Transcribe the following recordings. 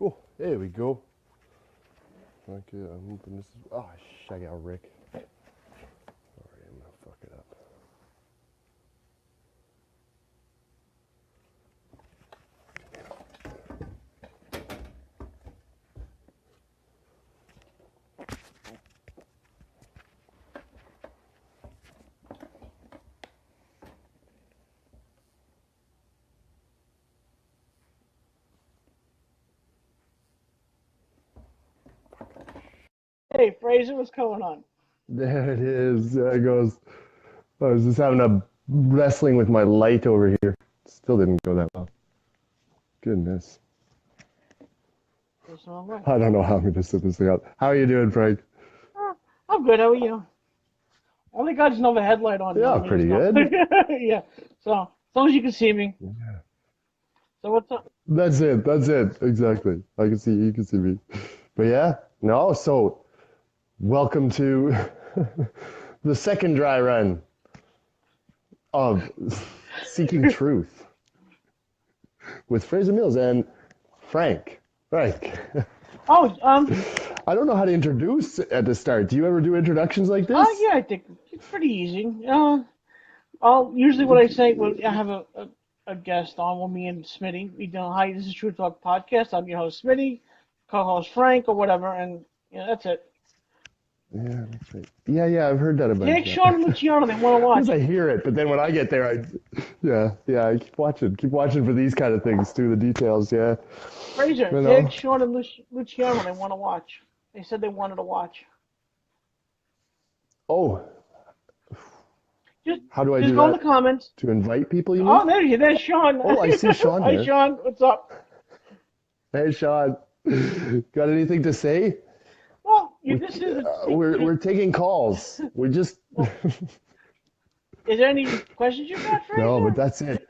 Oh, there we go. Okay, I'm hoping this is. Oh, I got Rick. Sorry, I'm gonna fuck it up. Hey, Fraser, what's going on? There it is. There it goes. I was just having a wrestling with my light over here. Still didn't go that well. Goodness. What's wrong with? I don't know how I'm gonna set this thing up. How are you doing, Frank? I'm good. How are you? Only got just another headlight on Yeah, down here, pretty so good. yeah. So as long as you can see me. So what's up? That's it. That's it. Exactly. I can see you can see me. But yeah, no. So welcome to the second dry run of Seeking Truth with Fraser Mills and Frank. Frank. Oh, I don't know how to introduce at the start. Do you ever do introductions like oh this? yeah, I think it's pretty easy. I'll usually what I say when I have a guest on with me and Smitty. We do hi, this is Truth Talk Podcast. I'm your host Smitty, co-host Frank or whatever, and that's it. Yeah, that's right. Yeah, I've heard that a bunch. Take Yeah. Sean and Luciano. They want to Because watch. I hear it, but then when I get there, yeah, I keep watching for these kind of things too, the details. Yeah, Fraser, you take know. Sean and Luciano. They want to watch. They said they wanted to watch. Oh, Just how do I just do go in the that? comments. To invite people, you mean? Oh, there's Sean. Oh, I see Sean Hi, there. Sean. What's up? Hey, Sean, got anything to say? Well, We, this is a we're taking calls. We just well, is there any questions you got, no, but Fraser? that's it.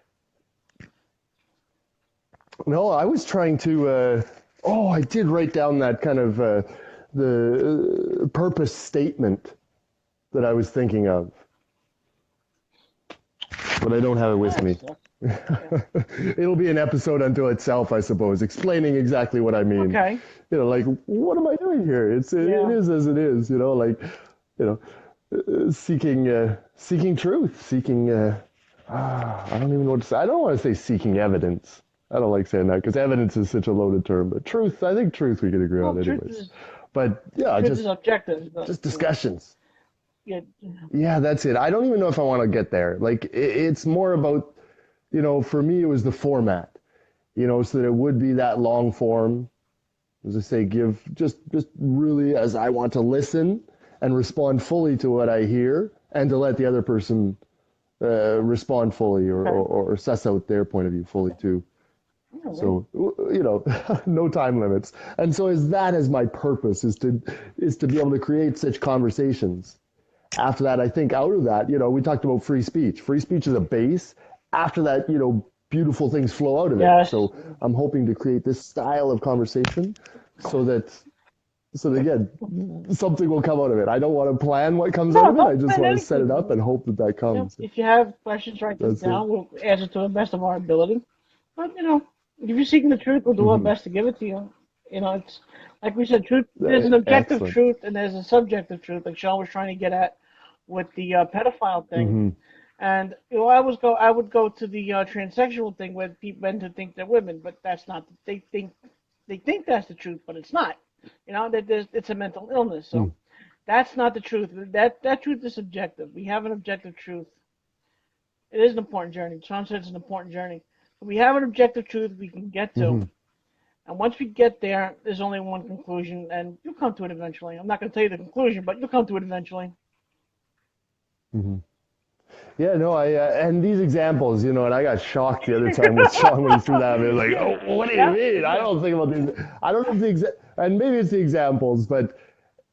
No, I was trying to. Oh, I did write down that kind of the purpose statement that I was thinking of, but I don't have it Oh, with that me. sucks. Okay. It'll be an episode unto itself, I suppose, explaining exactly what I mean. Okay. Like, what am I doing here? It Yeah. is as it is. Like, you know, seeking truth, seeking. I don't even know what to say. I don't want to say seeking evidence. I don't like saying that because evidence is such a loaded term. But truth, I think truth we can agree Well, on, anyways. But yeah, truth is objective, but just discussions. yeah. Yeah, that's it. I don't even know if I want to get there. Like, it's more about, for me, it was the format. So that it would be that long form, as I say, give just really as I want to listen and respond fully to what I hear, and to let the other person respond fully, Okay. or suss out their point of view fully too. All right. So no time limits. And so is that as my purpose is to be able to create such conversations. After that, I think out of that, we talked about free speech. Free speech is a base. After that, beautiful things flow out of it. Yes. So I'm hoping to create this style of conversation so that again, something will come out of it. I don't want to plan what comes out No, of it. I don't just plan want to set it up anything. and hope that comes. If you have questions, write them That's it. down. We'll answer to the best of our ability. But if you're seeking the truth, we'll do our Hmm. best to give it to you. It's like we said, truth. There's an objective Excellent. truth and there's a subjective truth. Like Sean was trying to get at with the pedophile thing. Hmm. And I would go to the transsexual thing where people men to think they're women, but that's not. They think that's the truth, but it's not. That it's a mental illness. So that's not the truth. That truth is subjective. We have an objective truth. It is an important journey. Sean said it's an important journey. But we have an objective truth we can get to. Hmm. And once we get there, there's only one conclusion, and you'll come to it eventually. I'm not going to tell you the conclusion, but you'll come to it eventually. Hmm. Yeah, no, and these examples, and I got shocked the other time with Sean when he threw that at me. I was like, Yeah, oh, what do you yeah, mean? I yeah. don't think about these. I don't know if and maybe it's the examples, but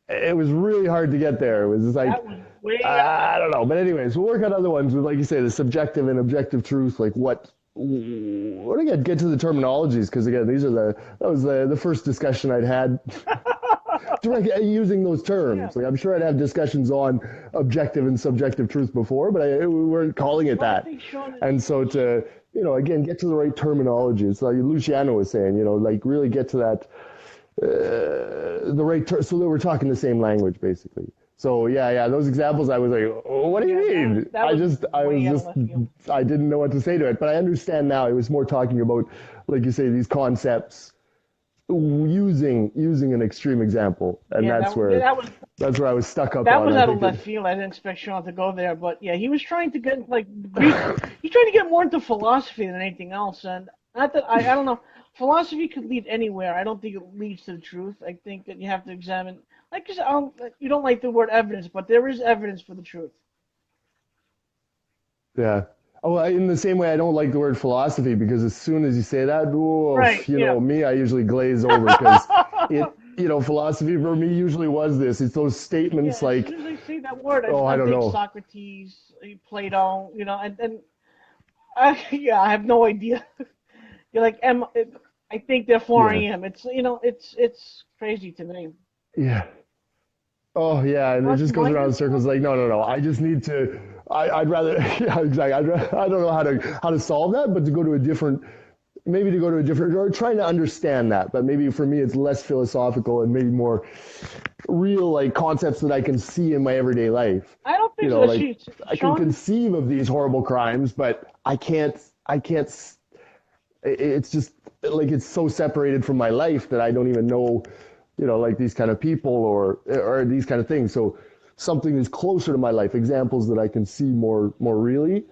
it was really hard to get there. It was just like, That was way I don't know. But anyways, we'll work on other ones with, like you say, the subjective and objective truth. Like what again, get to the terminologies, because again, that was the first discussion I'd had direct using those yeah. terms. Like, I'm sure I'd have discussions on objective and subjective truth before, but we weren't calling it Well, I that. think Sean is. And so again, get to the right terminology. It's like Luciano was saying, like really get to that the right so that we're talking the same language basically. So yeah, those examples I was like, oh, what do you Yeah, mean? that was I was way out of just left field. I didn't know what to say to it, but I understand now. It was more talking about, like you say, these concepts using an extreme example, and Yeah, that's where I was stuck up that on. was I out of think left it. field. I didn't expect Sean to go there, but yeah, he was trying to get like he's trying to get more into philosophy than anything else. And not that I don't know, philosophy could lead anywhere. I don't think it leads to the truth. I think that you have to examine. Like you said, you don't like the word evidence, but there is evidence for the truth. Yeah. Oh, in the same way, I don't like the word philosophy because as soon as you say that, Right. oof, Yeah. me, I usually glaze over because philosophy for me usually was this. It's those Yeah. statements As soon like, as I say that word, oh, I I don't think know. Socrates, Plato, and yeah, I have no idea. You're like, I think therefore I Yeah. am. It's crazy to me. Yeah. Oh, yeah. And it God's just goes mind around in is circles like, no, no, no. I just need to, I'd rather, yeah, exactly. I don't know how to solve that, but to go to a different, maybe to go to a different, or trying to understand that. But maybe for me, it's less philosophical and maybe more real like concepts that I can see in my everyday life. I don't think so. Like I can Sean, conceive of these horrible crimes, but I can't, it's just like it's so separated from my life that I don't even know, like these kind of people or these kind of things. So something is closer to my life, examples that I can see more really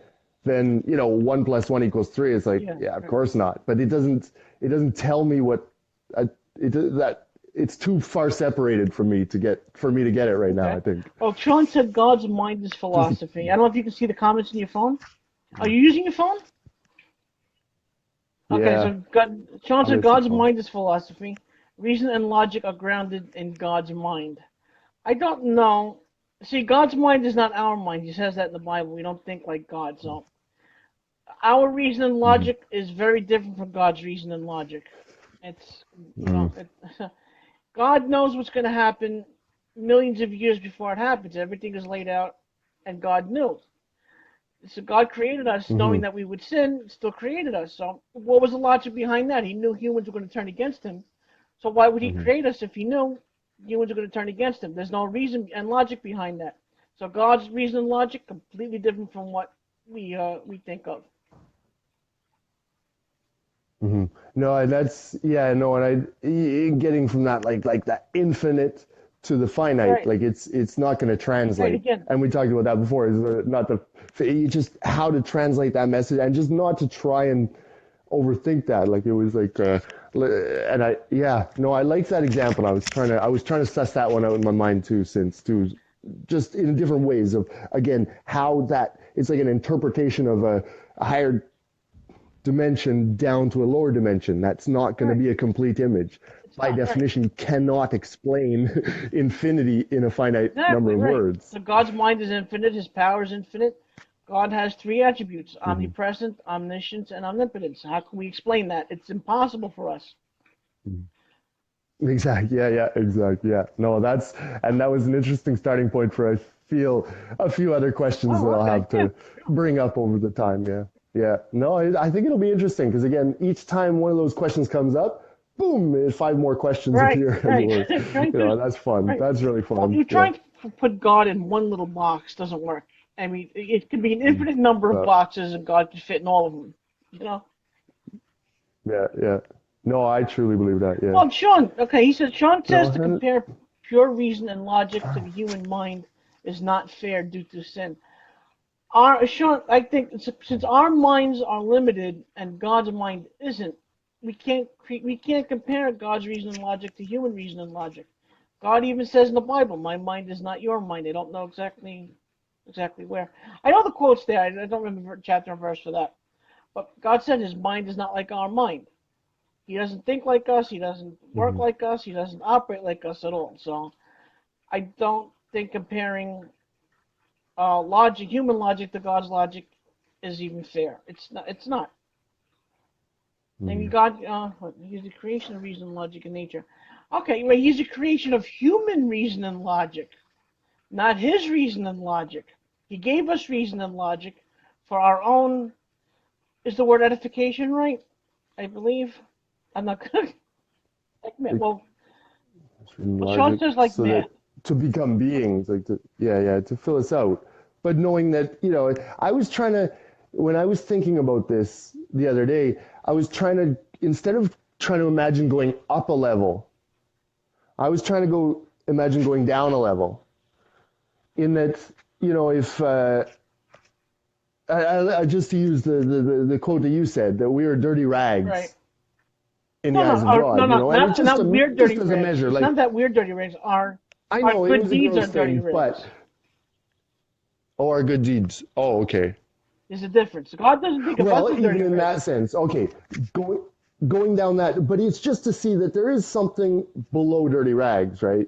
than, 1 + 1 = 3. It's like, yeah, yeah, of right. course not. But it doesn't tell me what, I, that it's too far separated for me to get it right now, Okay. I think. Well, Sean said God's mind is Just, philosophy. I don't know if you can see the comments in your phone. Are you using your phone? Okay, yeah, so Sean I'm said missing God's phone. mind is philosophy. Reason and logic are grounded in God's mind. I don't know. See, God's mind is not our mind. He says that in the Bible. We don't think like God. So our reason and Mm-hmm. logic is very different from God's reason and logic. It's Mm-hmm. God knows what's going to happen millions of years before it happens. Everything is laid out, and God knew. So God created us Mm-hmm. knowing that we would sin, still created us. So what was the logic behind that? He knew humans were going to turn against him. So why would he Mm-hmm. create us if he knew humans were going to turn against him? There's no reason and logic behind that. So God's reason and logic completely different from what we think of. Hmm. No, and that's yeah, no, and getting from that like that infinite to the finite, Right. like it's not going to Right. translate. Again. And we talked about that before. Is not the you just how to translate that message and just not to try and overthink that. Like it was like, and I yeah, no, I liked that example. I was trying to suss that one out in my mind too, since too, just in different ways of again how that it's like an interpretation of a higher dimension down to a lower dimension. That's not going to Right. be a complete image. It's By not right. definition, you cannot explain infinity in a finite number Exactly of right. words. So God's mind is infinite. His power is infinite. God has three attributes: Mm-hmm. omnipresent, omniscience, and omnipotence. How can we explain that? It's impossible for us. Exactly. Yeah, yeah, exactly. Yeah. No, and that was an interesting starting point for, I feel, a few other questions that Oh, I'll okay. have Yeah. to bring up over the time. Yeah. Yeah. No, I think it'll be interesting because, again, each time one of those questions comes up, boom, 5 more questions Right. appear, as it Right. were. Trying to. That's fun. Right. That's really Well, fun. you Yeah. trying to put God in one little box doesn't work. I mean, it could be an infinite number of Uh, boxes, and God could fit in all of them. You know. yeah. Yeah. No, I truly believe that. Yeah. Well, Sean. Okay, he said Sean No, says to compare pure reason and logic to the human mind is not fair due to sin. Our Sean, I think since our minds are limited and God's mind isn't, we can't compare God's reason and logic to human reason and logic. God even says in the Bible, "My mind is not your mind." I don't know exactly where. I know the quotes there. I don't remember chapter and verse for that. But God said His mind is not like our mind. He doesn't think like us. He doesn't work mhm, like us. He doesn't operate like us at all. So I don't think comparing logic, human logic to God's logic is even fair. It's not. It's not. I mean, mhm, God, He's the creation of reason, logic, and nature. Okay, well, He's a creation of human reason and logic, not His reason and logic. He gave us reason and logic for our own Is the word edification right? I believe. I'm not gonna admit. Like, Well, Sean logic, says like so math. that to become beings, like to, yeah, to fill us out. But knowing that, I was trying to, when I was thinking about this the other day, I was trying to, instead of trying to imagine going up a level, I was trying to imagine going down a level. In that, if just to use the quote that you said, that we are dirty Right. rags in the No, eyes of no, no, God, no, and it's not weird just dirty as a rags. measure. It's Like, not that weird dirty rags. I Our know it good was a deeds are gross dirty thing, but rags. our good deeds. Oh, okay. There's a difference. God doesn't think of us Well, as even dirty in that rags. sense, okay, going going down that, but it's just to see that there is something below dirty rags, right?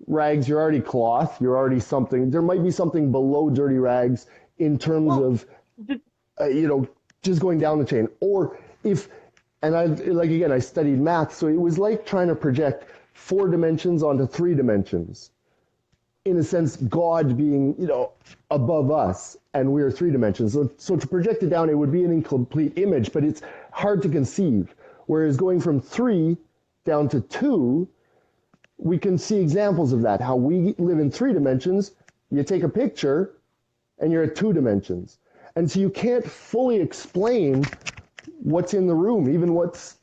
Rags, you're already cloth, you're already something. There might be something below dirty rags in terms Well, of, the, uh, you know, just going down the chain. Or if, and I like again, I studied math, so it was like trying to project 4 dimensions onto 3 dimensions. In a sense, God being, above us, and we're 3 dimensions. So to project it down, it would be an incomplete image, but it's hard to conceive. Whereas going from 3 down to 2, we can see examples of that. How we live in 3 dimensions, you take a picture, and you're at 2 dimensions. And so you can't fully explain what's in the room, even what's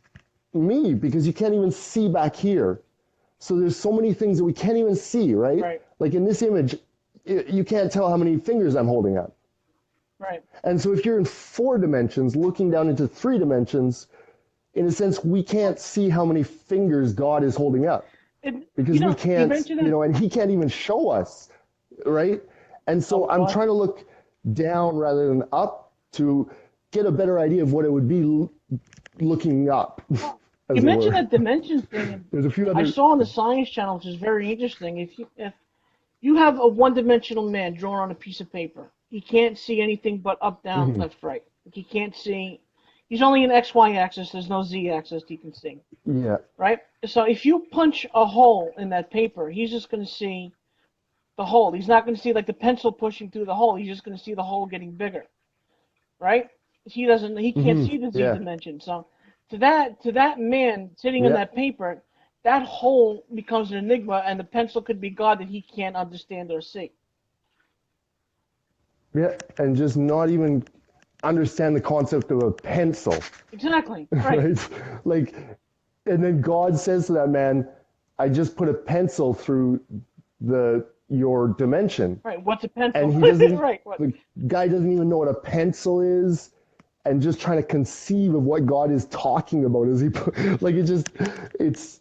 me, because you can't even see back here. So there's so many things that we can't even see, right? right, Like in this image, you can't tell how many fingers I'm holding up. right. And so if you're in 4 dimensions, looking down into 3 dimensions, in a sense, we can't see how many fingers God is holding up And because we you can't, mentioned that. and He can't even show us, right? And so Oh I'm God. trying to look down rather than up to get a better idea of what it would be looking up, Well, you as it mentioned were. that dimensions thing, and There's a few I other. saw on the Science Channel, which is very interesting. If you have a one-dimensional man drawn on a piece of paper, he can't see anything but up, down, Mhm. left, right. He can't see. He's only an X, Y axis. There's no Z axis he can see, Yeah. right? So if you punch a hole in that paper, he's just going to see the hole. He's not going to see like the pencil pushing through the hole. He's just going to see the hole getting bigger, right? He doesn't. He can't Hmm. see the Z Yeah. dimension. So to that man sitting on Yeah. that paper, that hole becomes an enigma, and the pencil could be God that he can't understand or see. Yeah. And just not even understand the concept of a pencil, Exactly. Right. right? Like, and then God says to that man, I just put a pencil through your dimension. Right. What's a And pencil? he doesn't, Right. What? the guy doesn't even know what a pencil is, and just trying to conceive of what God is talking about as he like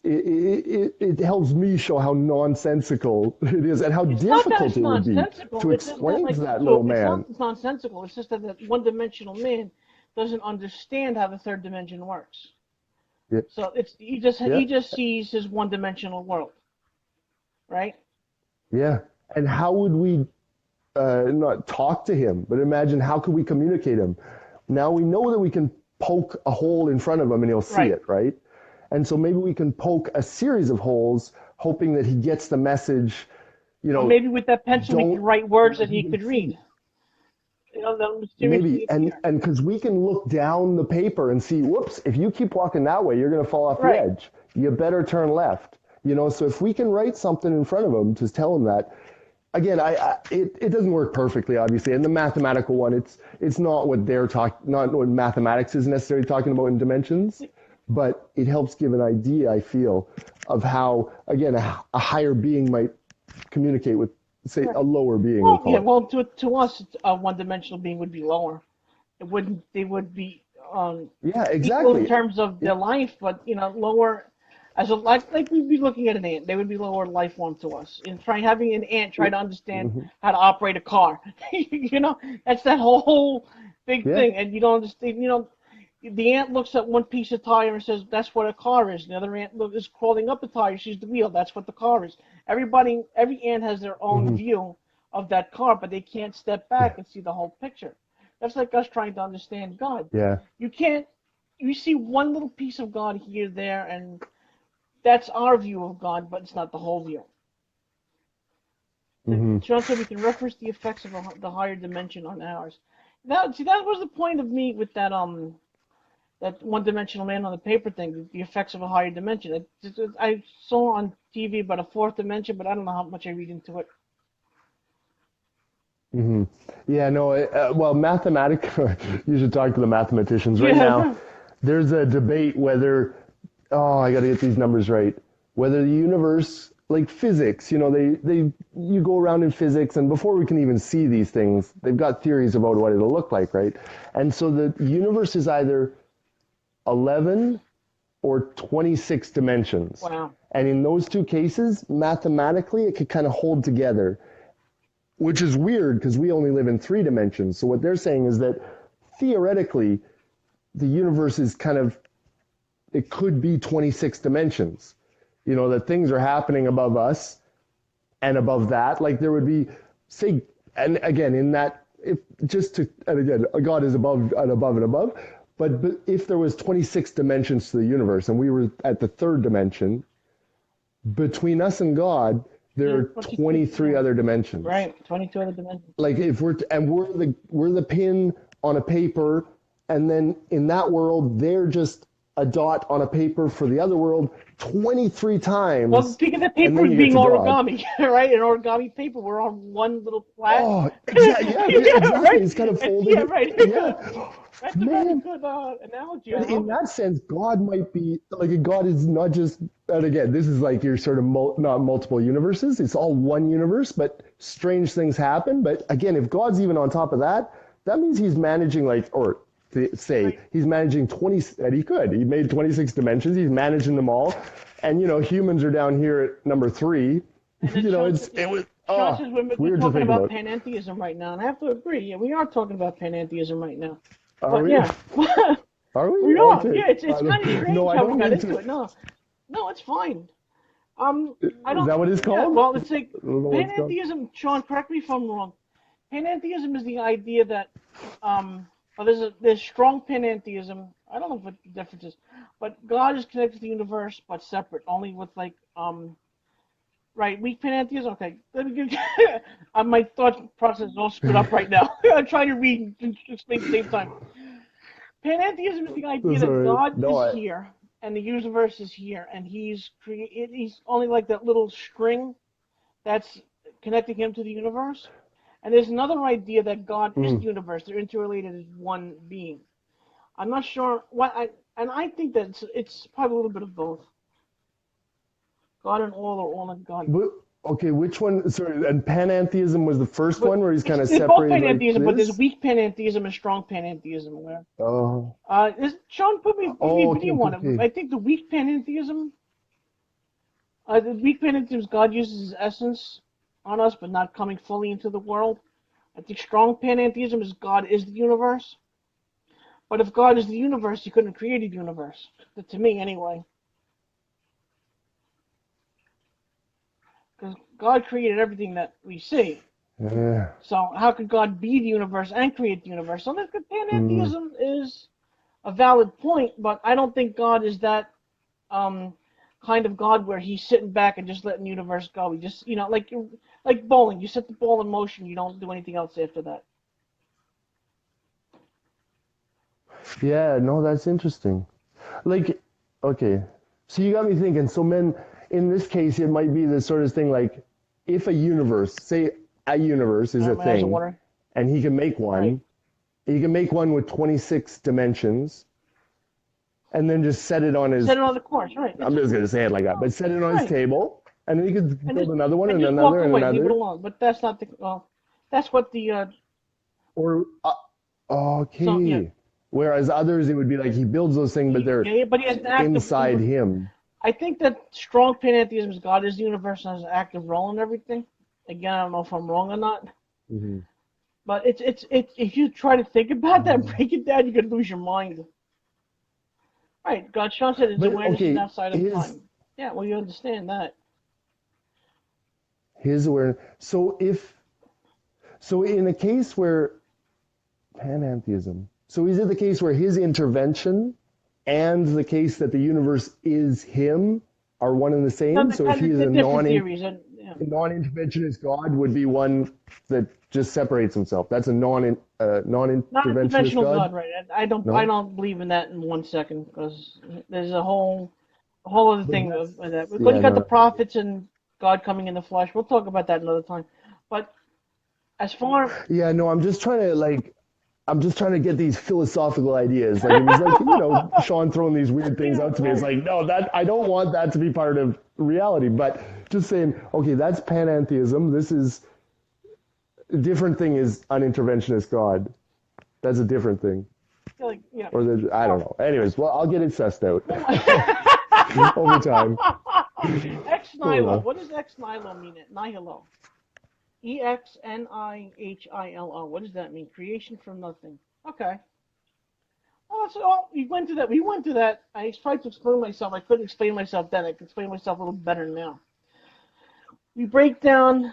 it helps me show how nonsensical it is and how It's not that difficult it's it would be nonsensical. to It's just that explain like to that so little it's not man. it's nonsensical. It's just that that one-dimensional man doesn't understand how the third dimension works. Yeah, So it's yeah, he just sees his one-dimensional world, right? yeah. And how would we not talk to him, but imagine how could we communicate him? Now we know that we can poke a hole in front of him and he'll see Right. it, right? And so maybe we can poke a series of holes, hoping that he gets the message. You Or know, maybe with that pencil we could don't write words that he he can could see. read. They'll mysteriously Maybe, appear. and because we can look down the paper and see, whoops, if you keep walking that way, you're going to fall off the Right. edge. You better turn left. So if we can write something in front of him to tell him that, again, it doesn't work perfectly, obviously. And the mathematical one, it's not what not what mathematics is necessarily talking about in dimensions, but it helps give an idea, I feel, of how, again, a higher being might communicate with, say, Right. a lower being, we'll Well, call yeah. it. Well, to us, a one-dimensional being would be lower. It wouldn't. They would be Yeah, equal in exactly. terms of Yeah. their life, but lower as a like we'd be looking at an ant. They would be lower life form to us. In trying having an ant try to understand Mhm. how to operate a car, that's that whole big Yeah. thing, and you don't understand. The ant looks at one piece of tire and says that's what a car is. The other ant is crawling up the tire, sees the wheel. That's what the car is. Every ant has their own Hmm. view of that car, but they can't step Yeah. back and see the whole picture. That's like us trying to understand God. Yeah. You can't. You see one little piece of God here, there, and that's our view of God, but it's not the whole view. Hmm. Sean said we can reference the effects of the higher dimension on ours. That see, that was the point of me with that one-dimensional man on the paper thing, the effects of a higher dimension. I saw on TV about a fourth dimension, but I don't know how much I read into it. Hmm. Yeah, no, well, you should talk to the mathematicians. Right now, Yeah, there's a debate whether, oh, I got to get these numbers right, whether the universe, like physics, you go around in physics, and before we can even see these things, they've got theories about what it'll look like, right? And so the universe is either 11 or 26 dimensions. wow. And in those two cases, mathematically, it could kind of hold together, which is weird because we only live in three dimensions. So what they're saying is that theoretically, the universe is kind of, it could be 26 dimensions. That things are happening above us and above that. Like there would be, say, and again, in that, if just to, and again, God is above and above and above. But if there was 26 dimensions to the universe and we were at the third dimension, between us and God, there Yeah, are 23. 23 Yeah, other dimensions. right. 22 other dimensions. Like if we're the pin on a paper, and then in that world they're just a dot on a paper for the other world 23 Well, times, think of the and paper then as you get being to God. origami, right? An origami paper. We're on one little flat. Oh, yeah, Yeah, exactly. right. It's kind of Yeah, folded. right. Yeah, That's a very man. good analogy. I But in love it. that sense, God might be like God is not just. And again, this is like your sort of not multiple universes. It's all one universe, but strange things happen. But again, if God's even on top of that, that means He's managing like, or to say Right. He's managing 20. And He could. He made 26 dimensions. He's managing them all. And humans are down here at number three. And then Sean, It was Sean says it's we're weird to talking think about about. panentheism right now, and I have to agree. Yeah, we are talking about panentheism right now. Are But we? yeah, Are we? we are. Okay. Yeah, it's kind of No, strange I how we don't got mean into to. it. No, no, it's fine. Um, I Is don't. that what it's Yeah, called? well, it's like I don't know what it's called. panentheism. Sean, correct me if I'm wrong. Panentheism is the idea that well, there's strong panentheism. I don't know what the difference is, but God is connected to the universe, but separate, only with like right, weak panentheism. Okay, let me give my thought process is all screwed up right now. I'm trying to read and explain at the same time. Panentheism is the idea That's all that right. God No, is here and the universe is here, and He's only like that little string that's connecting him to the universe. And there's another idea that God is the mm, universe. They're interrelated as one being. I'm not sure and I think that it's probably a little bit of both. God and all, or all and God. but, okay, which one? Sorry, and panentheism was the first But one where he's kind of it's both separated like panentheism, but there's this. weak panentheism and strong panentheism. Where Oh, Sean put me a oh, okay, video okay, on it. okay. I think the weak panentheism is God uses His essence on us, but not coming fully into the world. I think strong panentheism is God is the universe. But if God is the universe, He couldn't have created the universe. To me, anyway. Because God created everything that we see. Yeah. So how could God be the universe and create the universe? So that Mm, panentheism is a valid point, but I don't think God is that um, kind of God where He's sitting back and just letting the universe go. He just, like bowling. You set the ball in motion. You don't do anything else after that. yeah, no, that's interesting. Like, okay, so you got me thinking. So, men, in this case, it might be this sort of thing like if a universe, say a universe is a My eyes are thing, watering. and Right. he can make one with 26 dimensions, and then just set it on his, Set it on the course. Right. I'm just going to say it like that, but set it on his Right. table, and then he could And build another one and just walk another and away, leave it another. alone. But that's not the well. That's what the Or, so yeah, okay. Whereas others, it would be like he builds those things, but they're but he has an active. inside him. I think that strong panentheism is God is the universe and has an active role in everything. Again, I don't know if I'm wrong or not, Hmm. but it's if you try to think about that and Hmm. break it down, you could lose your mind. Right? God Sean said his But awareness is okay, outside of time. Yeah, well, you understand that. his awareness. So in a case where panentheism, so is it the case where his intervention and the case that the universe is him are one and the No, same? they're So if kind he of is they're a different non, theories, and Yeah. non-interventionist God would be one that just separates himself. That's a Not non-interventionist interventional God. God, right? I No, don't believe in that in 1 second because there's a whole other but thing that's with that. But you yeah, got the no, prophets and God coming in the flesh. We'll talk about that another time. But as far yeah, no. I'm just trying to get these philosophical ideas. Like it was like Sean throwing these weird things yeah, out to me. It's right. like no, that I don't want that to be part of reality. But just saying, okay, that's panentheism. This is a different thing. Is uninterventionist God. That's a different thing. Like Or I don't well, know. Anyways, well, I'll get it sussed out well, over time. ex nihilo. Oh, What does ex nihilo mean? Nihilo. EXNIHILO. What does that mean? Creation from nothing. Okay. Oh, so we went to that. We went to that. I tried to explain myself. I couldn't explain myself then. I can explain myself a little better now. We break down.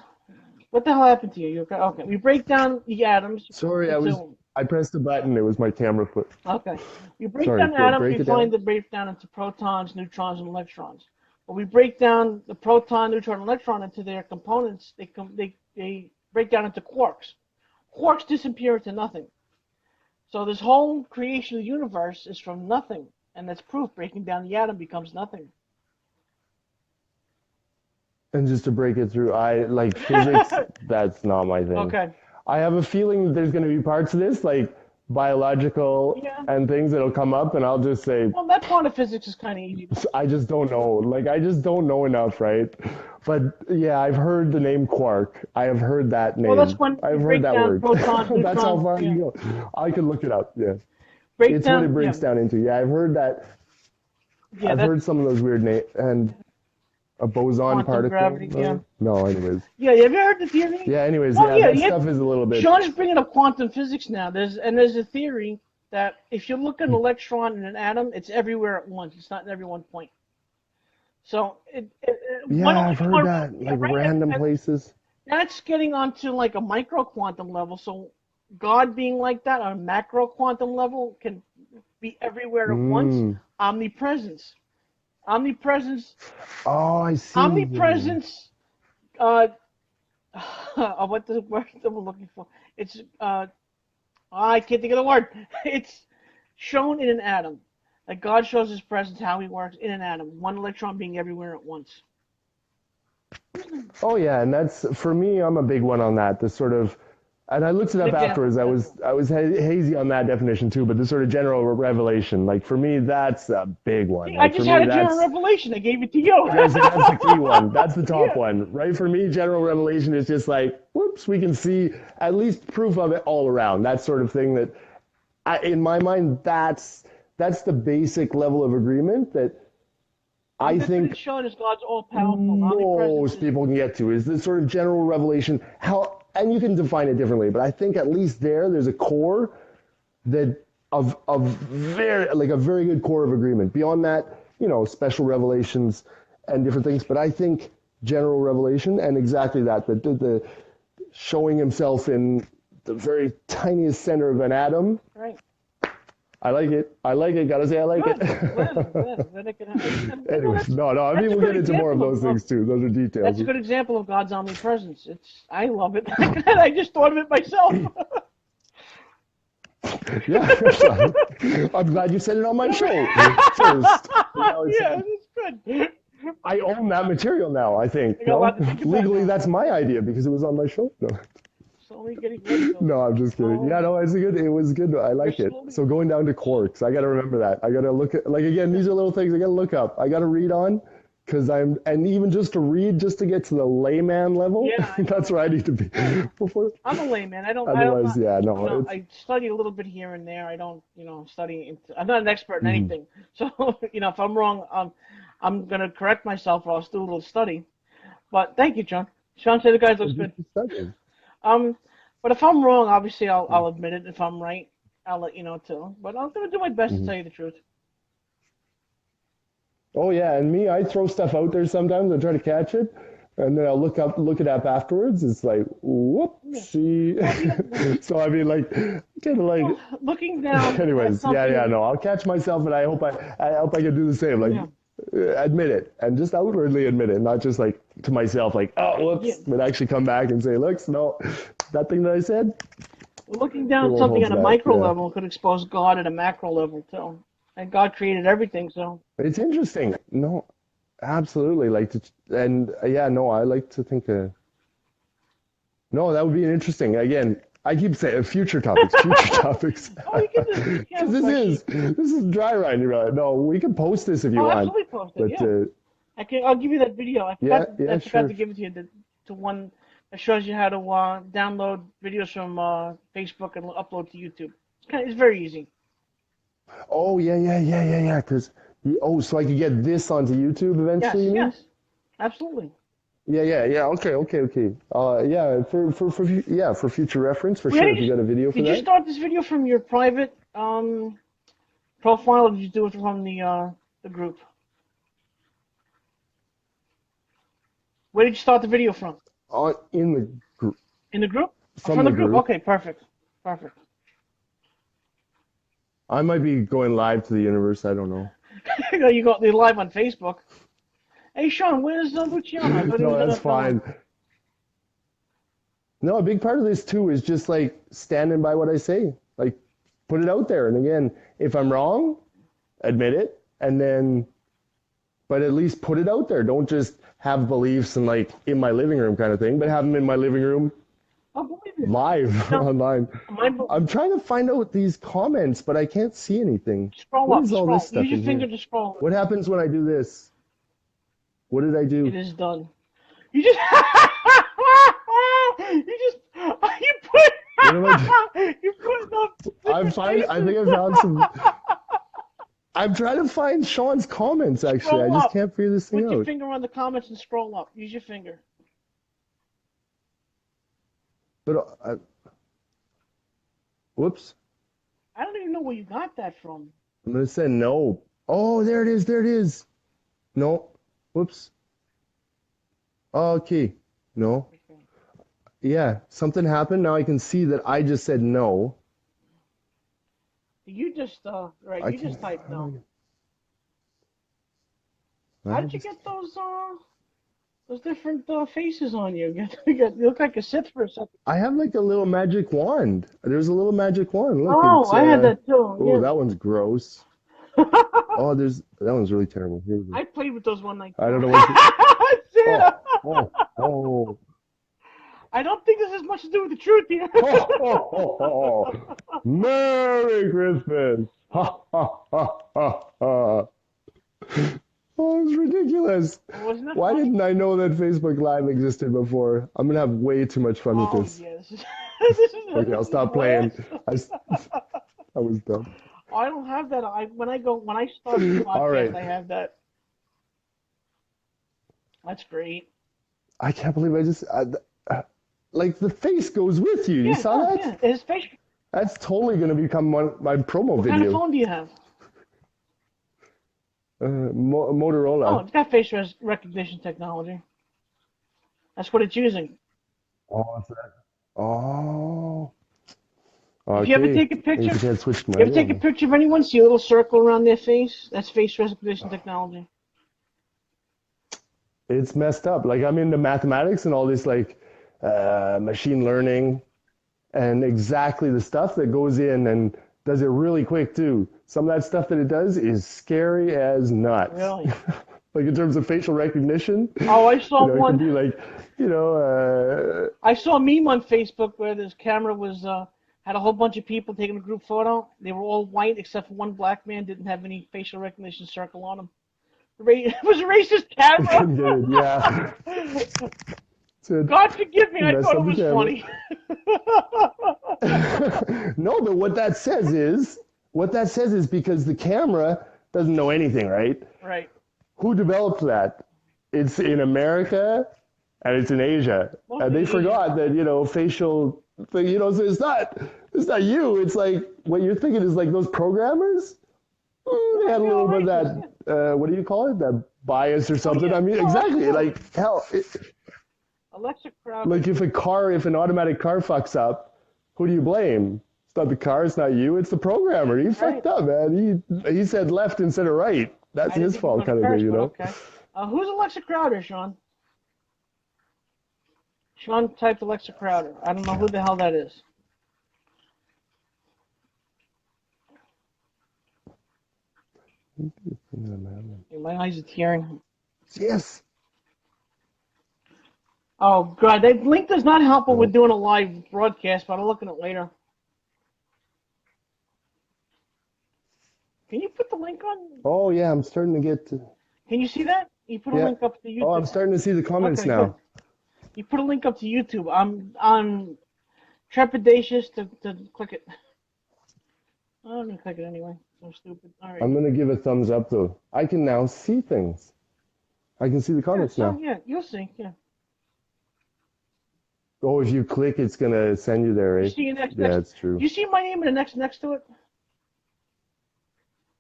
What the hell happened to you? You okay? Okay. We break down the atoms sorry, into. I pressed the button. It was my camera foot. Okay. We break Sorry, down go atoms. We break it find down. the break down into protons, neutrons, and electrons. But we break down the proton, neutron, and electron into their components. They break down into quarks. Quarks disappear into nothing. So this whole creation of the universe is from nothing, and that's proof. Breaking down the atom becomes nothing. And just to break it through, I like physics. That's not my thing. Okay. I have a feeling that there's going to be parts of this, like biological Yeah. and things that'll come up, and I'll just say, Well, that part of physics is kind of easy. I just don't know. Like, I just don't know enough, right? But yeah, I've heard the name quark. I have heard that Well, that's name. when you I've heard break that down word. protons, That's how neutrons. far I Yeah. can go. I can look it up. Yeah. Break It's what it down. Yeah. breaks down into. Yeah, I've heard that. Yeah. I've That's heard some of those weird names. And a boson quantum particle? gravity. Yeah. No? No, anyways. Yeah. Have you ever heard the theory? Yeah, anyways, Oh yeah, yeah. that Yeah. stuff is a little bit. Sean is bringing up quantum physics now. There's a theory that if you look at an electron in an atom, it's everywhere at once. It's not in every one point. So one Yeah, I've heard electron, that. yeah, Like right, random places. that's getting onto like a micro quantum level. So God being like that on a macro quantum level can be everywhere at once. Mm. Omnipresence, omnipresence, Oh, I see. Yeah. omnipresence. Uh, what the word that we're looking for? It's I can't think of the word. It's shown in an atom. Like God shows His presence, how He works in an atom. One electron being everywhere at once. Oh yeah, and that's for me. I'm a big one on that. The sort of, and I looked it An up example. afterwards. I was hazy on that definition too. But the sort of general revelation, like for me, that's a big one. See, I Like for just me, had a general that's revelation. I gave it to you. that's the key one. That's the top Yeah. one, right? For me, general revelation is just like, whoops, we can see at least proof of it all around. That sort of thing. That in my mind, that's the basic level of agreement that And I that's what it's think showing is God's all powerful, omnipresence most is people can get to is this sort of general revelation. How, and you can define it differently, but I think at least there's a core that of very like a very good core of agreement. Beyond that, special revelations and different things. But I think general revelation and exactly that the showing himself in the very tiniest center of an atom. right. I like it. I like it. Gotta say, I like it. Good. I'm glad. I'm glad. I'm glad I can. No, Anyways, no. I that's mean, a we'll good get into more of example those things too. Those are details. that's a good example of God's omnipresence. I love it. I just thought of it myself. Yeah, I'm glad you said it on my show first. Yeah, it's good. I own that material now, I think. I got a lot to think about Legally, now. that's my idea because it was on my show. No, Slowly getting ready though. no, I'm just kidding. Yeah, no, it was good. I You're like it. slowly. So going down to quarks, I got to remember that. I got to look at, like, again, these are little things I got to look up. I got to read on and even just to read, just to get to the layman level, Yeah, I that's know. where I need to be before. I'm a layman. Otherwise, yeah, no, it's, I study a little bit here and there. I don't, study. I'm not an expert in mhm. anything. So, if I'm wrong, I'm gonna correct myself or I'll do a little study. But thank you, John. Sean said the guys looks good. Just studying. Um, but if I'm wrong, obviously I'll admit it. If I'm right, I'll let you know too. But I'm gonna do my best to Mhm. tell you the truth. Oh yeah, and me, I throw stuff out there sometimes. I try to catch it, and then I'll look it up afterwards. It's like, Yeah. whoopsie. So I mean, like, kind of like. Looking down at Anyways, yeah, something. no, I'll catch myself, and I hope I can do the same. Like, Yeah. admit it and just outwardly admit it, not just like to myself, like, oh, Yeah. whoops, but actually come back and say, look, no, that thing that I said, Looking it down won't something hold at a back. micro Yeah. level could expose God at a macro level too. And God created everything, so It's interesting. No, absolutely. Like, and yeah, no, I like to think, no, that would be an interesting, again, I keep saying future topics. oh, you can just you can have Because a question. this is dry run. You're right. No, we can post this if you Oh, want. absolutely post it. But Yeah, I'll give you that video. yeah, I yeah, forgot to sure. give it to you. To one that shows you how to download videos from Facebook and upload to YouTube. It's very easy. Oh, yeah. Because, oh, so I could get this onto YouTube eventually, Yes, you mean? yes, absolutely. Yeah. Okay. Yeah, yeah, for future reference, for Where sure. If you got a video for did you that. start this video from your private profile, or did you do it from the group? Where did you start the video from? In the group, In the group? from From the the group. group. Okay, perfect, perfect. I might be going live to the universe. I don't know. You got the live on Facebook. Hey Sean, where's Luciano? I thought he No, was on that's the phone. fine. No, a big part of this too is just like standing by what I say. Like put it out there. And again, if I'm wrong, admit it. And then, but at least put it out there. Don't just have beliefs and like in my living room kind of thing, but have them in my living room Oh, believe me. live No, online. my I'm trying to find out these comments, but I can't see anything. scroll What up, is all this scroll. Use stuff your in finger here? to scroll. What happens when I do this? What did I It do? is done. You just you just you put What am I doing? you put up I'm different fine. I think faces. I found some. I'm trying to find Sean's comments, actually. I Scroll just up. can't figure this thing Put your out. finger on the comments and scroll up. Use your finger. But, whoops. I don't even know where you got that from. I'm going to say no. Oh, there it is. There it is. No. Whoops. Okay. No. Yeah. Something happened. Now I can see that I just said no. You just right. I You just can't. typed no. How I did you just, get those different faces on you? You look like a Sith for a second. I have like a little magic wand. There's a little magic wand. Look, Oh, it's, I had that too. oh, that one's gross. Yeah. Oh, that one's really terrible. Here we go. I played with those one night I don't too. know what. Santa. Oh. I don't think this has much to do with the truth here. Merry Christmas! Ha ha ha ha ha! Oh, it's ridiculous. Wasn't that Why funny? didn't I know that Facebook Live existed before? I'm gonna have way too much fun with Oh this. yeah, this is Okay, I'll this is stop playing. blast. I was done. I don't have that. When I start the All podcast, right. I have that. That's great. I can't believe I just like the face goes with you. You Yeah, saw that? yeah. His face. That's totally gonna become my promo What kind of video. phone do you have? Motorola. Oh, it's got face recognition technology. That's what it's using. Oh, is that? Oh. If you ever Okay. take a Maybe picture, you can't switch to my you ever other take a one. picture of anyone, see a little circle around their face? That's face recognition technology. It's messed up. Like I'm into mathematics and all this like machine learning and exactly the stuff that goes in and does it really quick too. Some of that stuff that it does is scary as nuts. Really? Like in terms of facial recognition, Oh, I saw it can one. be like, I saw a meme on Facebook where this camera was had a whole bunch of people taking a group photo. They were all white except for one black man didn't have any facial recognition circle on him. It was a racist camera. couldn't get it. Yeah. So God forgive me, I mess thought it up the was camera. funny. No, but what that says is because the camera doesn't know anything, right? Right. Who developed that? It's in America and it's in Asia. And they forgot that, facial thing, so it's not you. It's like what you're thinking is like those programmers. They had a little bit of that, what do you call it? That bias or something. yeah. I mean, Oh, exactly. absolutely. Like, hell, Alexa Crowd. like if an automatic car fucks up, who do you blame? It's not the car, it's not you, it's the programmer. He fucked up, man. He said left instead of right. That's I didn't his think you were fault going to kind of thing, curse, you but know? okay. Who's Alexa Crowder, Sean? Sean typed Alexa Crowder. I don't know who the hell that is. My eyes are tearing. Yes. Oh, God. That link does not help when we're No. doing a live broadcast, but I'll look at it later. Can you put the link on? Oh, yeah, I'm starting to get to, Can you see that? You put a yeah. link up to Oh, I'm YouTube. starting to see the comments Okay, good. now. You put a link up to YouTube. I'm trepidatious to click it. I'm gonna click it anyway. So stupid. All right. I'm going to give a thumbs up, though. I can now see things. I can see the Yeah. comments So now. yeah, you'll see. Yeah. Oh, if you click, it's going to send you there, You eh? see your Yeah, next. it's true. You see my name in the next to it.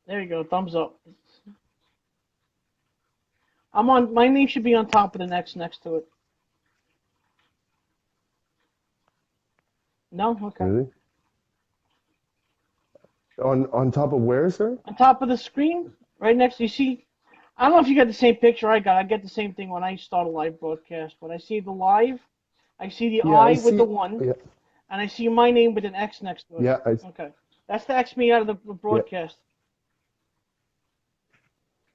There you go. Thumbs up. I'm on. My name should be on top of the next to it. No. Okay. Really? On top of where, sir? On top of the screen, right next. You see. I don't know if you got the same picture I got. I get the same thing when I start a live broadcast. When I see the live, I see the Yeah, I I with the see. one, Yeah, and I see my name with an X next to it. yeah, Okay. That's to X me out of the yeah. broadcast.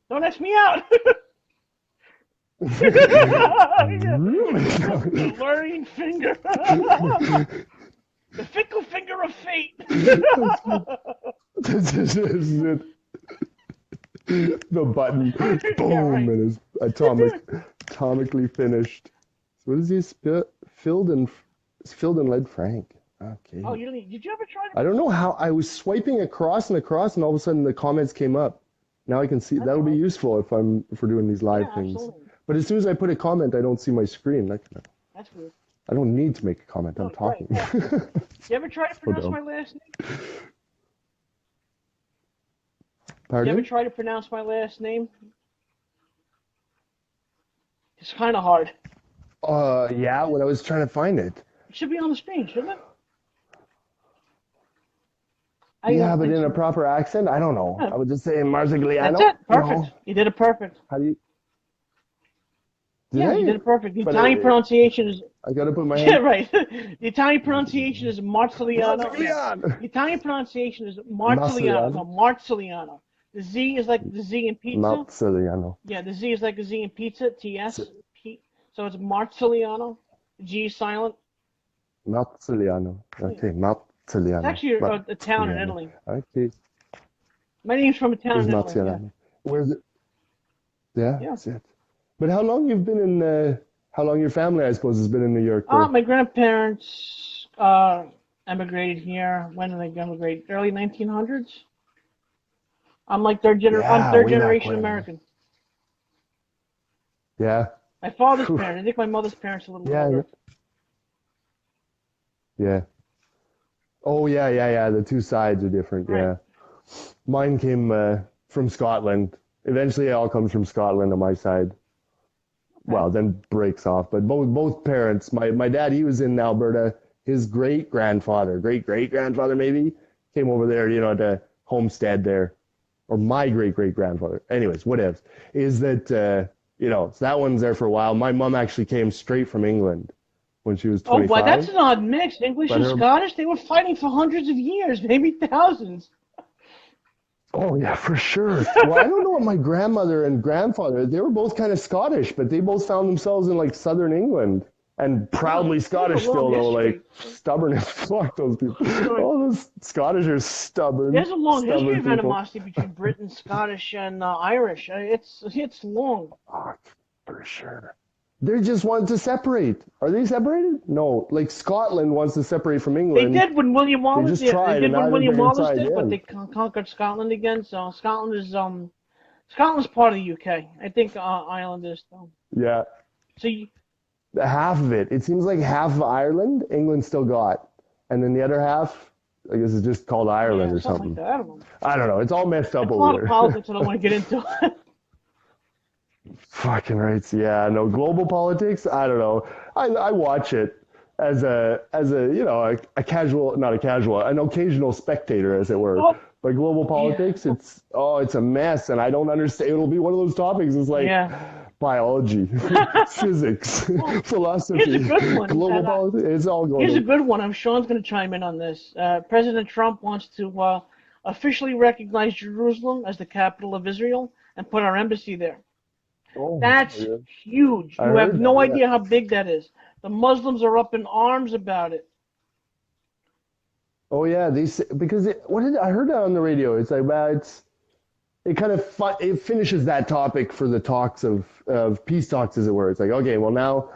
Don't X me out. The luring finger. The fickle finger of fate. This is it. The button, Yeah, boom, right. and it's atomically finished. So what is he? Filled and lead Frank. Oh, Okay. did you ever try to? I don't know how I was swiping across and across, and all of a sudden the comments came up. Now I can see. That's That'll all be right. useful if we're doing these live Yeah, things. absolutely. But as soon as I put a comment, I don't see my screen. That's weird. I don't need to make a comment. I'm No, right. talking. Yeah. You ever try to So pronounce dumb. my last name? You ever Pardon? try to pronounce my last name? It's kind of hard. Yeah, when I was trying to find it. It should be on the screen, shouldn't it? I Yeah, don't but think in a so. proper accent, I don't know. Yeah, I would just say that's Marzigliano. it. Perfect. You did it perfect. How do you? Did Yeah, you I? did it perfect. The But Italian pronunciation is I gotta put my yeah, hand. right. The Italian pronunciation is Marziliano. Yeah. Marzigliano. The Italian pronunciation is Marziliano. No, Marzigliano. Marziliano. The Z is like the Z in pizza. Marzigliano. Yeah, the Z is like a Z in pizza. TS. P. So it's Marziliano. The G is silent. Marzigliano. Yeah. Okay, It's Marzigliano. actually a town in Marzigliano. Italy. Okay, My name's from a town is in Italy. Yeah. Marzigliano. Where's it? Yeah, Yeah. that's it. But how long you've been in? How long your family, I suppose, has been in New York for? My grandparents emigrated here. When did they emigrate? Early 1900s. I'm Yeah, third way back generation when. American. Yeah. My father's Phew. parents. I think my mother's parents are a little Yeah. older. Yeah. Oh, yeah, yeah, yeah. The two sides are different. Right. Yeah. Mine came from Scotland. Eventually, it all comes from Scotland on my side. Okay. Well, then breaks off. But both parents. My dad, he was in Alberta. His great grandfather maybe, came over there, to homestead there, or my great grandfather. Anyways, whatevs. Is that so that one's there for a while. My mom actually came straight from England when she was Oh, boy, that's 25. an odd mix. English But and her Scottish, they were fighting for hundreds of years, maybe thousands. Oh, yeah, for sure. Well, I don't know what my grandmother and grandfather, they were both kind of Scottish, but they both found themselves in like southern England and Oh, proudly they have a Scottish long still, though, like history. stubborn as fuck, those people. Right. All those Scottish are stubborn, There's a long history stubborn of people. animosity between Britain, Scottish, and Irish. It's long. Oh, for sure. They just wanted to separate. Are they separated? No, like Scotland wants to separate from They England. did when William They Wallace. just Yeah, they tried, did and when now William they're Wallace inside did, but in. they conquered Scotland again. So Scotland's part of the UK. I think Ireland is though. Yeah, So you, half of it. It seems like half of Ireland, England still got. And then the other half, I guess it's just called Ireland yeah, or something like something. that. I don't know. I don't know. It's all messed up It's a lot of over there. politics I don't want to get into. Fucking rights. Yeah, no. Global politics, I don't know. I watch it. a casual, not a casual, an occasional spectator, as it were. Oh, But global yeah, politics, it's a mess, and I don't understand. It'll be one of those topics. It's like yeah. biology, physics, Well, here's a philosophy, good one. global politics. It's all going Here's a on. good one. I'm Sean's going to chime in on this. President Trump wants to officially recognize Jerusalem as the capital of Israel and put our embassy there. Oh, That's yeah. huge. I You have heard that. no Yeah. idea how big that is. The Muslims are up in arms about it. Oh yeah. Because what did I heard that on the radio? It's like, well, it kind of it finishes that topic for the talks of peace talks, as it were. It's like, okay, well now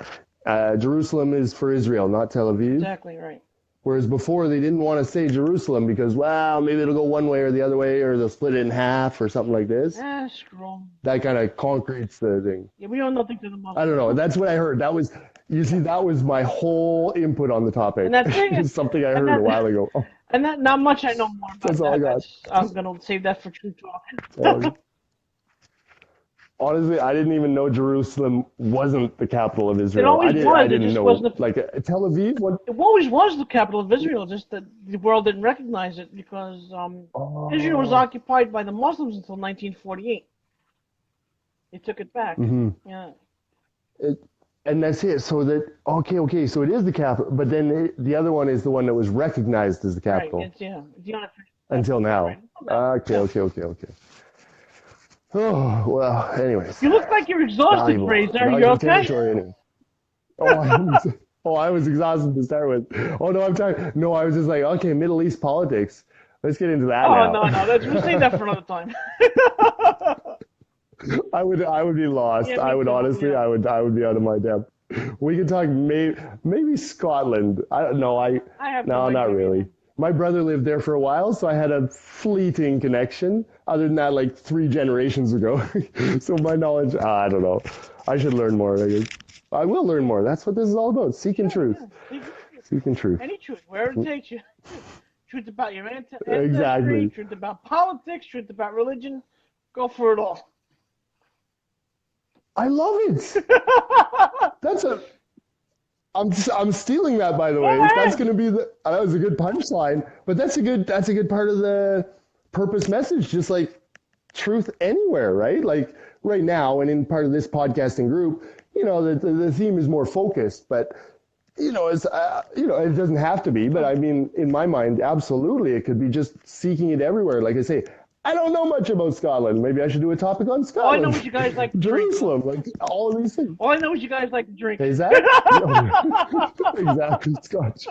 Jerusalem is for Israel, not Tel Aviv. Exactly right. Whereas before they didn't want to say Jerusalem because, well, maybe it'll go one way or the other way, or they'll split it in half or something like this. Screw 'em. That kind of concretes the thing. Yeah, we don't know nothing to the I Muslims. don't know. That's what I heard. You see, that was my whole input on the topic. And that thing is, It's something I and heard a while ago. Oh, that not much I know more about that's all I that. got. I'm gonna save that for true Uh, talk. Honestly, I didn't even know Jerusalem wasn't the capital of It Israel. always I was. It didn't just know, wasn't. like, Tel Aviv. What? It always was the capital of Israel. Just that the world didn't recognize it because Israel was Oh. occupied by the Muslims until 1948. They took it back. Hmm. Yeah. It, and that's it. So okay. So it is the capital, but then the other one is the one that was recognized as the Right. capital It's the unofficial until capital. now. Right. Well, yeah. Okay. Oh well. Anyways, You look like you're exhausted, valuable, Fraser. You valuable okay? territory. Anyway. Oh, I was exhausted to start with. Oh no, I'm tired. No, I was just like, okay, Middle East politics. Let's get into that Oh now. no, no. We'll save that for another time. I would be lost. Yeah, I me would too. honestly, Yeah. I would be out of my depth. We could talk maybe Scotland. I don't know. I have no No, not idea really. either. My brother lived there for a while, so I had a fleeting connection. Other than that, like 3 generations ago. So my knowledge, I don't know. I should learn more. I guess. I will learn more. That's what this is all about. Seeking Yeah, truth. yeah. Seeking truth. Any truth, wherever it takes you. Truth about your ancestry, Exactly. truth about politics, truth about religion. Go for it all. I love it. That's a. I'm stealing that, by the Go way. That's ahead. going to be that was a good punchline, but that's a good part of the purpose message. Just like truth anywhere, right? Like right now, and in part of this podcasting group, the theme is more focused, but it's it doesn't have to be, but I mean, in my mind, absolutely, it could be just seeking it everywhere. Like I say, I don't know much about Scotland. Maybe I should do a topic on All I know is Scotland, you guys like to drink. Jerusalem, like all of these things. All I know is you guys like to drink. Is that? Exactly, Scotch.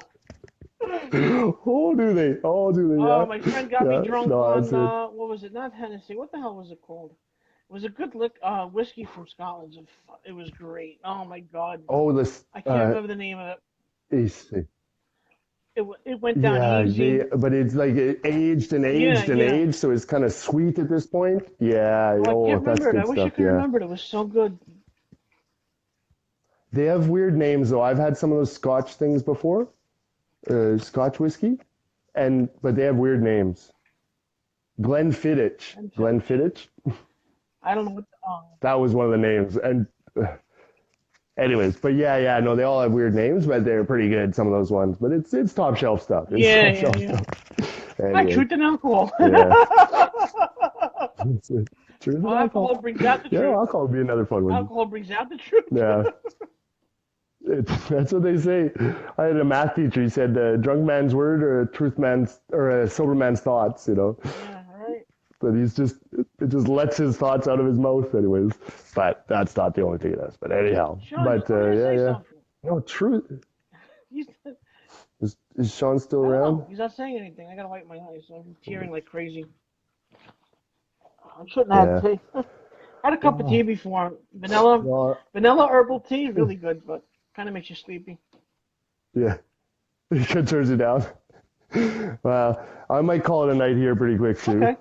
Oh, do they? Oh, do they? Oh, Yeah. my friend got me Yeah. drunk No, on that's it. what was it? Not Hennessy. What the hell was it called? It was a good whiskey from Scotland. It was great. Oh my God, Oh, this. I can't remember the name of it. Easy. It went down Yeah, easy. but it's like it aged and Yeah, aged and yeah. aged, so it's kind of sweet at this point. Yeah. Oh, I Oh, can't that's remember it. I good wish I stuff. could Yeah. remember it. It was so good. They have weird names though. I've had some of those Scotch things before, Scotch whiskey, but they have weird names. Glenfiddich. Glenfiddich. I don't know what. That was one of the names. And anyways, but yeah, no, they all have weird names, but they're pretty good. Some of those ones, but it's top shelf stuff. It's Yeah, top yeah, shelf yeah. stuff. Like Anyway, truth and alcohol. yeah. That's it. Truth and Well, alcohol alcohol. brings out the Yeah, truth. alcohol would be another fun one. Alcohol brings out the truth. Yeah. That's what they say. I had a math teacher. He said, "Drunk man's word, or a sober man's thoughts." Yeah, right. But it just lets his thoughts out of his mouth, anyways. But that's not the only thing it does. But anyhow, Sean, but he's trying to say yeah. something. No, truth. He's, Is Sean still I don't around? know. He's not saying anything. I gotta wipe my eyes. I'm tearing like crazy. I shouldn't have Yeah. tea. I had a cup of tea before. Vanilla herbal tea is really good, but kind of makes you sleepy. Yeah. It turns you down. Well, I might call it a night here pretty quick, Sue. Okay.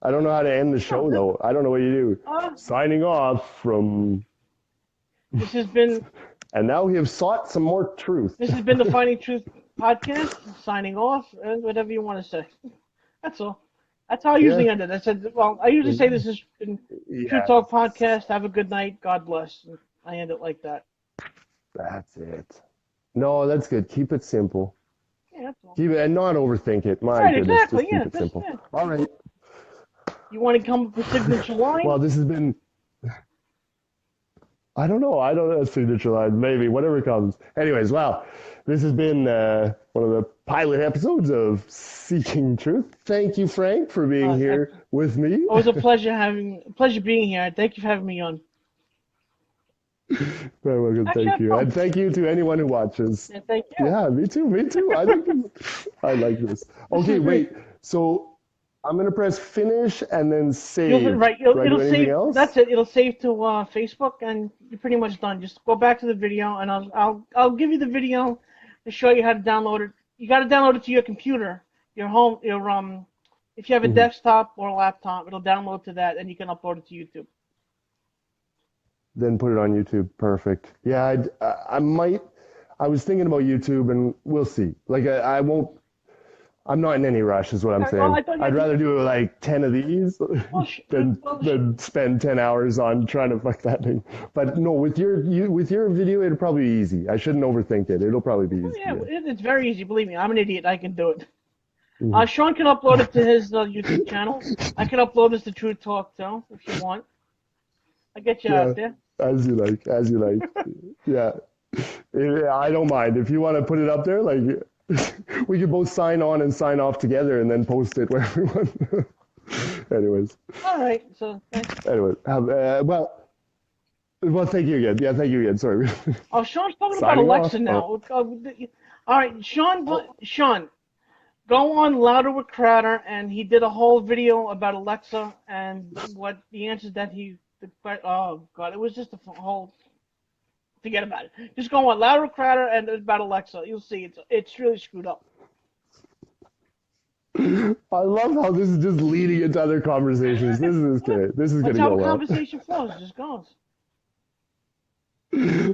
I don't know how to end the show, though. I don't know what you do. Signing off from... This has been And now we have sought some more truth. This has been the Finding Truth podcast. Signing off, and whatever you want to say. That's all. That's how I usually end it. I said, well, I usually say this is Truth Yeah, Talk podcast. Have a good night. God bless. I end it like that. that's it. No, that's good. Keep it simple. Yeah, that's all. Keep it and not overthink it. My Right, goodness, exactly. just keep Yeah, it just simple. yeah. All right. You want to come up with a signature line? Well, this has been, I don't know. I don't know a signature line. Maybe, whatever comes. Anyways, wow. This has been one of the pilot episodes of Seeking Truth. Thank you, Frank, for being It here with me. was a pleasure being here. Thank you for having me on. Very welcome. Actually, Thank have you. fun. And thank you to anyone who watches. Yeah, thank you. Yeah, me too. Me too. I like this. This Okay, is great. wait. So I'm going to press finish and then You'll save. right. You'll, Do I it'll do anything save. else? That's it. It'll save to Facebook, and you're pretty much done. Just go back to the video, and I'll give you the video to show you how to download it. You got to download it to your computer, your home, your If you have a Mhm. desktop or a laptop, it'll download to that, and you can upload it to YouTube. Then put it on YouTube. Perfect. Yeah, I might. I was thinking about YouTube, and we'll see. Like, I won't. I'm not in any rush, is what I'm Okay. Well, saying. I thought you I'd had to. rather do like 10 of these Well, than spend 10 hours on trying to fuck that thing. But no, with your video, it'll probably be easy. I shouldn't overthink it. It'll probably be easy. yeah, Yeah. it's very easy. Believe me, I'm an idiot. I can do it. Mhm. Sean can upload it to his YouTube channel. I can upload this to Truth Talk too, if you want. I get you Yeah, out there. as you like, as you like. Yeah. I don't mind. If you want to put it up there, like we could both sign on and sign off together and then post it wherever we want. Anyways, All right. So thanks. well, thank you again. Yeah, thank you again. Sorry. Oh, Sean's talking about Signing Alexa off. Oh, now. All right, Sean. oh, Sean, go on Louder with Crowder, and he did a whole video about Alexa and what the answers that he. Oh God, it was just a whole. Forget about it. Just go on Louder with Crowder and about Alexa. You'll see it's really screwed up. I love how this is just leading into other conversations. This is Yeah, good. This is that's gonna how go a well. conversation flows. It just goes.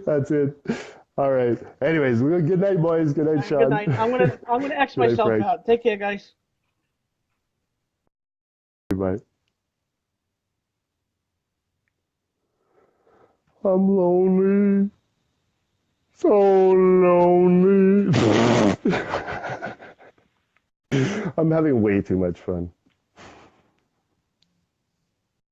That's it. All right. Anyways, good night, boys. Good night, All right, good Sean. night. I'm gonna X Good night, myself Frank. out. Take care, guys. Bye. I'm lonely. So lonely. I'm having way too much fun.